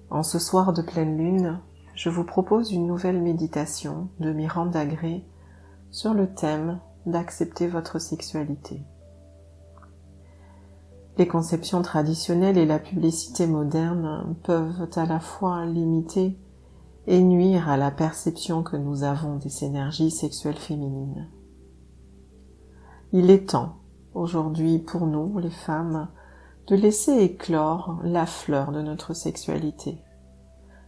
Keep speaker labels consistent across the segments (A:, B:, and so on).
A: En ce soir de pleine lune, je vous propose une nouvelle méditation de Miranda Gray sur le thème d'accepter votre sexualité. Les conceptions traditionnelles et la publicité moderne peuvent à la fois limiter et nuire à la perception que nous avons des énergies sexuelles féminines. Il est temps, aujourd'hui pour nous, les femmes, de laisser éclore la fleur de notre sexualité,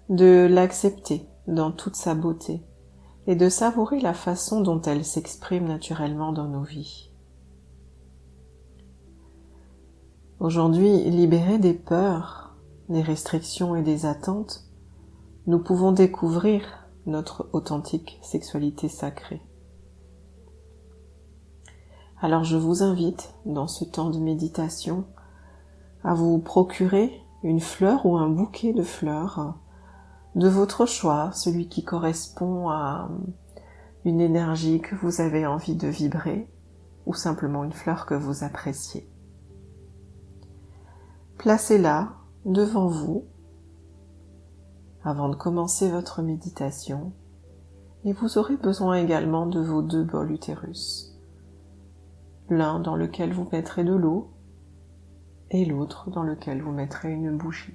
A: de l'accepter dans toute sa beauté et de savourer la façon dont elle s'exprime naturellement dans nos vies. Aujourd'hui, libérés des peurs, des restrictions et des attentes, nous pouvons découvrir notre authentique sexualité sacrée. Alors je vous invite, dans ce temps de méditation, à vous procurer une fleur ou un bouquet de fleurs de votre choix, celui qui correspond à une énergie que vous avez envie de vibrer ou simplement une fleur que vous appréciez. Placez-la devant vous avant de commencer votre méditation et vous aurez besoin également de vos 2 bols utérus, l'un dans lequel vous mettrez de l'eau et l'autre dans lequel vous mettrez une bougie.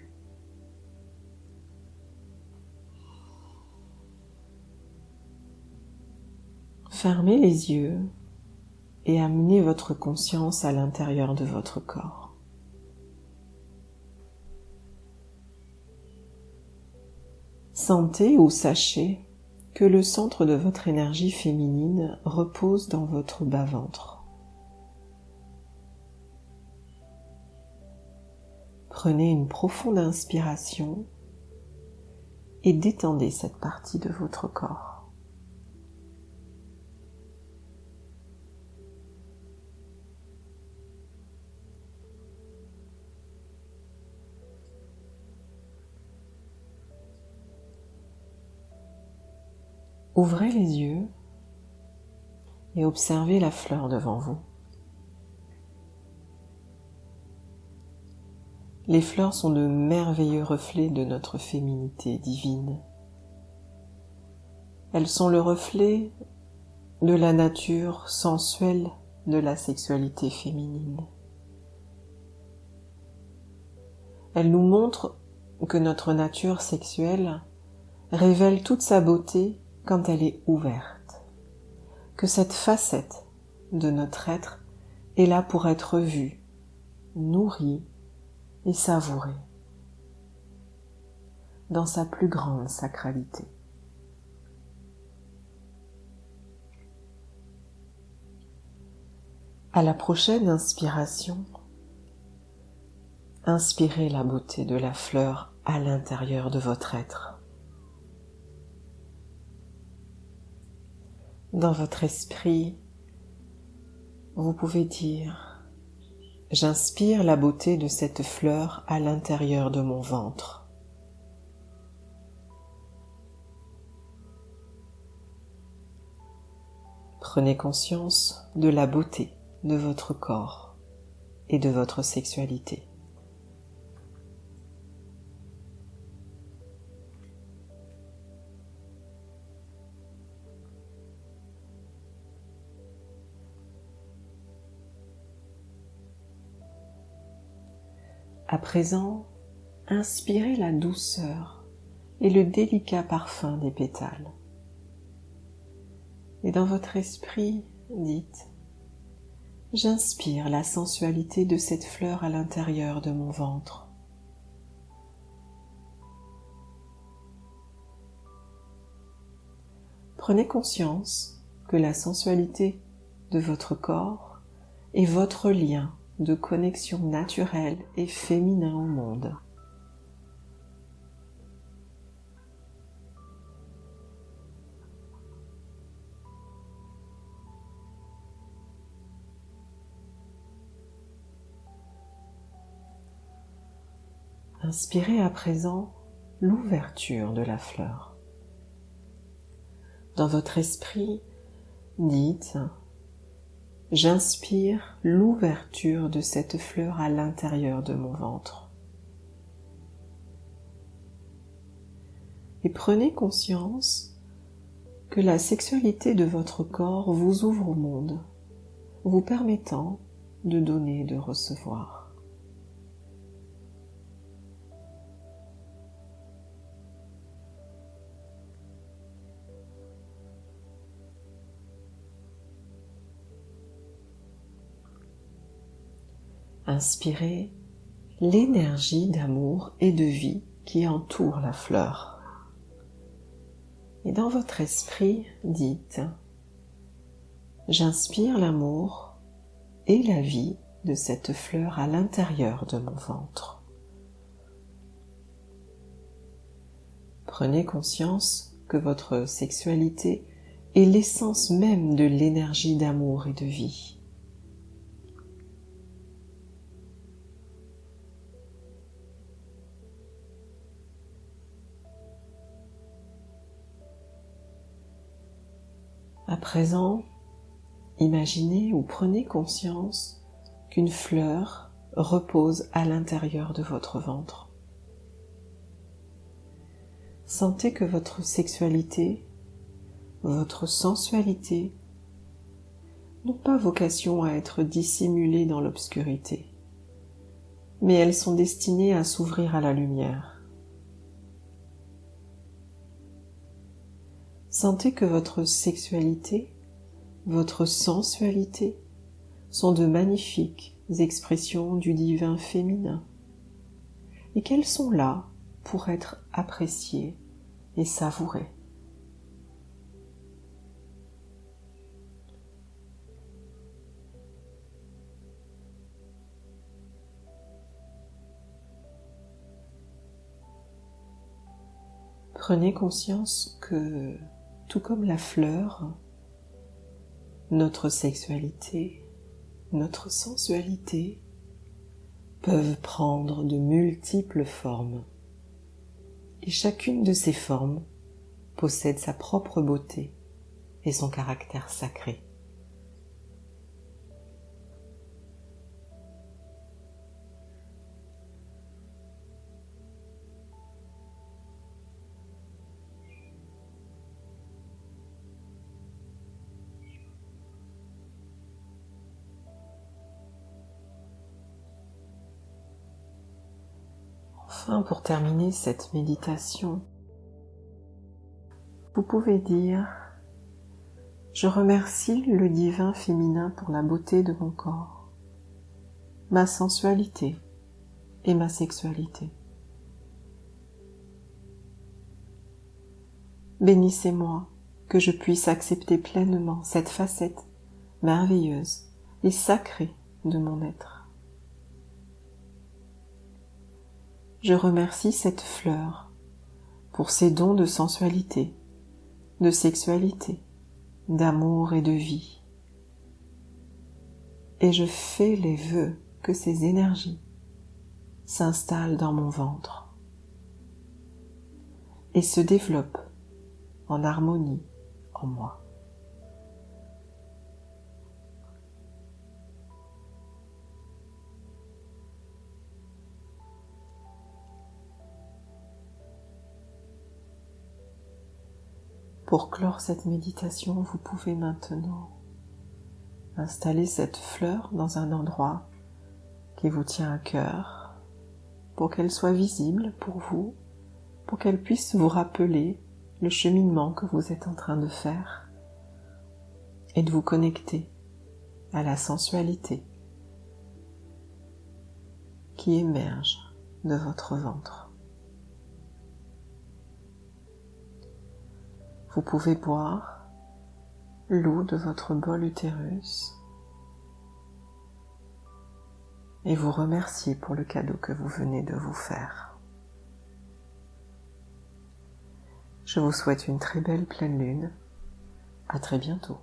A: Fermez les yeux et amenez votre conscience à l'intérieur de votre corps. Sentez ou sachez que le centre de votre énergie féminine repose dans votre bas-ventre. Prenez une profonde inspiration et détendez cette partie de votre corps. Ouvrez les yeux et observez la fleur devant vous. Les fleurs sont de merveilleux reflets de notre féminité divine. Elles sont le reflet de la nature sensuelle de la sexualité féminine. Elles nous montrent que notre nature sexuelle révèle toute sa beauté quand elle est ouverte, que cette facette de notre être est là pour être vue, nourrie et savourée dans sa plus grande sacralité. À la prochaine inspiration, inspirez la beauté de la fleur à l'intérieur de votre être. Dans votre esprit, vous pouvez dire « J'inspire la beauté de cette fleur à l'intérieur de mon ventre ». Prenez conscience de la beauté de votre corps et de votre sexualité. À présent, inspirez la douceur et le délicat parfum des pétales. Et dans votre esprit, dites « J'inspire la sensualité de cette fleur à l'intérieur de mon ventre. » Prenez conscience que la sensualité de votre corps est votre lien de connexion naturelle et féminin au monde. Inspirez à présent l'ouverture de la fleur. Dans votre esprit, dites « J'inspire l'ouverture de cette fleur à l'intérieur de mon ventre. » et prenez conscience que la sexualité de votre corps vous ouvre au monde, vous permettant de donner et de recevoir. Inspirez l'énergie d'amour et de vie qui entoure la fleur. Et dans votre esprit, dites « J'inspire l'amour et la vie de cette fleur à l'intérieur de mon ventre. » Prenez conscience que votre sexualité est l'essence même de l'énergie d'amour et de vie. À présent, imaginez ou prenez conscience qu'une fleur repose à l'intérieur de votre ventre. Sentez que votre sexualité, votre sensualité n'ont pas vocation à être dissimulées dans l'obscurité, mais elles sont destinées à s'ouvrir à la lumière. Sentez que votre sexualité, votre sensualité sont de magnifiques expressions du divin féminin et qu'elles sont là pour être appréciées et savourées. Prenez conscience que, tout comme la fleur, notre sexualité, notre sensualité peuvent prendre de multiples formes. Et chacune de ces formes possède sa propre beauté et son caractère sacré. Enfin, pour terminer cette méditation, vous pouvez dire « Je remercie le divin féminin pour la beauté de mon corps, ma sensualité et ma sexualité. Bénissez-moi que je puisse accepter pleinement cette facette merveilleuse et sacrée de mon être. Je remercie cette fleur pour ses dons de sensualité, de sexualité, d'amour et de vie. Et je fais les vœux que ces énergies s'installent dans mon ventre et se développent en harmonie en moi. Pour clore cette méditation, vous pouvez maintenant installer cette fleur dans un endroit qui vous tient à cœur, pour qu'elle soit visible pour vous, pour qu'elle puisse vous rappeler le cheminement que vous êtes en train de faire et de vous connecter à la sensualité qui émerge de votre ventre. Vous pouvez boire l'eau de votre bol utérus et vous remercier pour le cadeau que vous venez de vous faire. Je vous souhaite une très belle pleine lune. À très bientôt.